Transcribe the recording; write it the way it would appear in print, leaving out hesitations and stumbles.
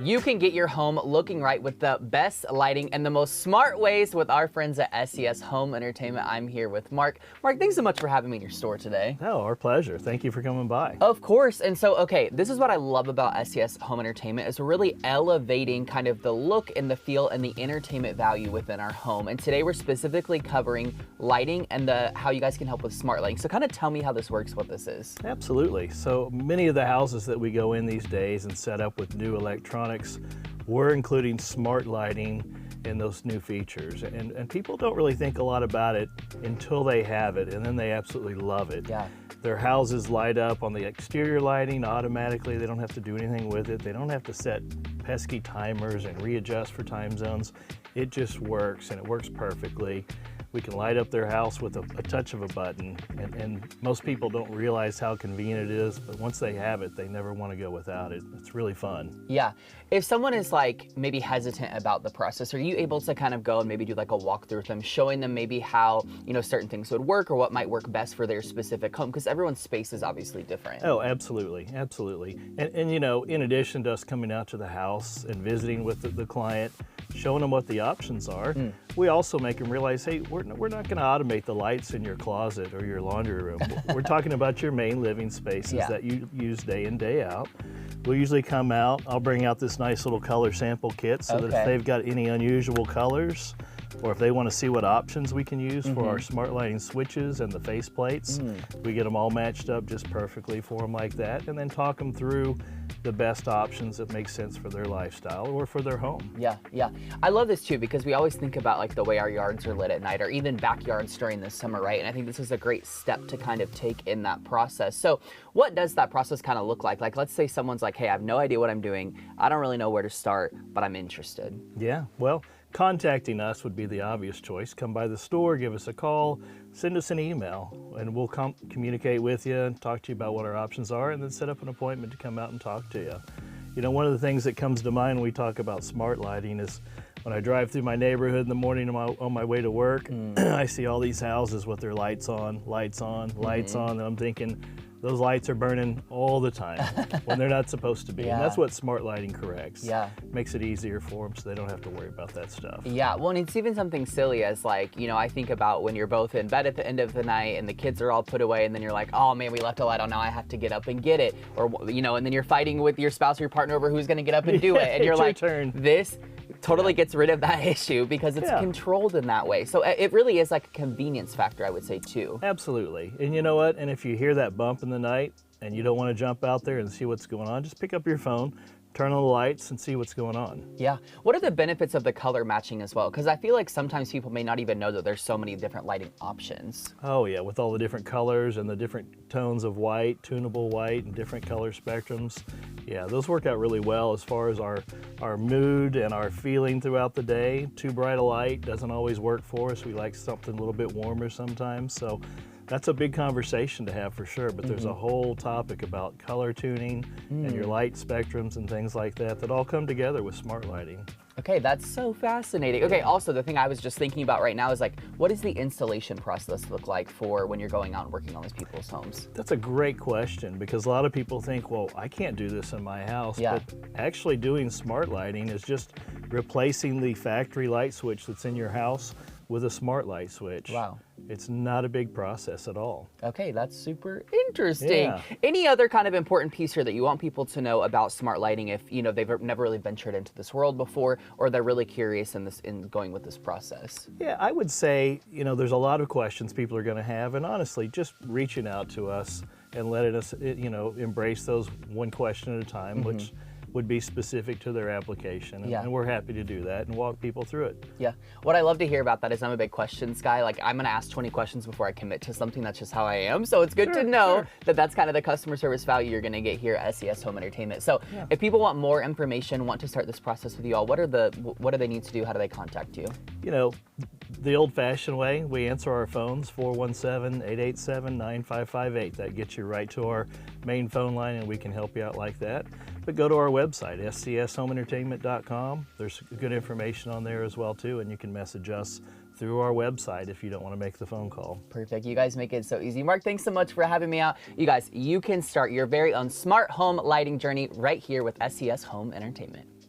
You can get your home looking right with the best lighting and the most smart ways with our friends at SCS Home Entertainment. I'm here with Mark. Mark, thanks so much for having me in your store today. Oh, our pleasure. Thank you for coming by. Of course. And so, okay, this is what I love about SCS Home Entertainment is we're really elevating kind of the look and the feel and the entertainment value within our home. And today we're specifically covering lighting and how you guys can help with smart lighting. So kind of tell me how this works, what this is. Absolutely. So many of the houses that we go in these days and set up with new electronics, we're including smart lighting in those new features. And people don't really think a lot about it until they have it, and then they absolutely love it. Yeah. Their houses light up on the exterior lighting automatically. They don't have to do anything with it. They don't have to set pesky timers and readjust for time zones. It just works, and it works perfectly. We can light up their house with a touch of a button, and most people don't realize how convenient it is, but once they have it, they never want to go without it. It's really fun. Yeah. If someone is like maybe hesitant about the process, are you able to kind of go and maybe do like a walkthrough with them, showing them maybe how, you know, certain things would work or what might work best for their specific home? Because everyone's space is obviously different. Oh, absolutely, absolutely. And you know, in addition to us coming out to the house and visiting with the client, showing them what the options are, we also make them realize, hey, we're not going to automate the lights in your closet or your laundry room. We're talking about your main living spaces that you use day in, day out. We'll usually come out, I'll bring out this nice little color sample kit so that if they've got any unusual colors, or if they want to see what options we can use for our smart lighting switches and the face plates, we get them all matched up just perfectly for them like that, and then talk them through the best options that make sense for their lifestyle or for their home. Yeah, yeah. I love this too because we always think about like the way our yards are lit at night or even backyards during the summer, right? And I think this is a great step to kind of take in that process. So what does that process kind of look like? Like, let's say someone's like, hey, I have no idea what I'm doing. I don't really know where to start, but I'm interested. Yeah, well, contacting us would be the obvious choice. Come by the store, give us a call, send us an email, and we'll communicate with you and talk to you about what our options are, and then set up an appointment to come out and talk to you. You know, one of the things that comes to mind when we talk about smart lighting is when I drive through my neighborhood in the morning on my way to work, I see all these houses with their lights on, lights on, lights on, and I'm thinking, those lights are burning all the time when they're not supposed to be. And that's what smart lighting corrects. Yeah. Makes it easier for them so they don't have to worry about that stuff. Yeah, well, and it's even something silly as like, you know, I think about when you're both in bed at the end of the night and the kids are all put away and then you're like, oh man, we left a light on, now I have to get up and get it. Or, you know, and then you're fighting with your spouse or your partner over who's gonna get up and do it. And you're like, this totally gets rid of that issue because it's controlled in that way. So it really is like a convenience factor, I would say, too. Absolutely. And you know what? And if you hear that bump in the night and you don't want to jump out there and see what's going on, just pick up your phone, turn on the lights, and see what's going on. Yeah. What are the benefits of the color matching as well? Because I feel like sometimes people may not even know that there's so many different lighting options. Oh yeah, with all the different colors and the different tones of white, tunable white, and different color spectrums. Yeah, those work out really well as far as our mood and our feeling throughout the day. Too bright a light doesn't always work for us. We like something a little bit warmer sometimes. So that's a big conversation to have for sure, but there's a whole topic about color tuning and your light spectrums and things like that all come together with smart lighting. Okay, that's so fascinating. Okay, also the thing I was just thinking about right now is like, what does the installation process look like for when you're going out and working on these people's homes? That's a great question because a lot of people think, well, I can't do this in my house, but actually doing smart lighting is just replacing the factory light switch that's in your house with a smart light switch. Wow. It's not a big process at all. Okay, that's super interesting. Yeah. Any other kind of important piece here that you want people to know about smart lighting if, you know, they've never really ventured into this world before or they're really curious in going with this process? Yeah, I would say, you know, there's a lot of questions people are going to have, and honestly, just reaching out to us and letting us, you know, embrace those one question at a time, which would be specific to their application. And we're happy to do that and walk people through it. Yeah. What I love to hear about that is I'm a big questions guy. Like, I'm going to ask 20 questions before I commit to something. That's just how I am. So it's good to know that that's kind of the customer service value you're going to get here at SCS Home Entertainment. So if people want more information, want to start this process with you all, what do they need to do? How do they contact you? You know, the old-fashioned way, we answer our phones, 417-887-9558. That gets you right to our main phone line, and we can help you out like that. But go to our website, scshomeentertainment.com. There's good information on there as well, too, and you can message us through our website if you don't want to make the phone call. Perfect. You guys make it so easy. Mark, thanks so much for having me out. You guys, you can start your very own smart home lighting journey right here with SCS Home Entertainment.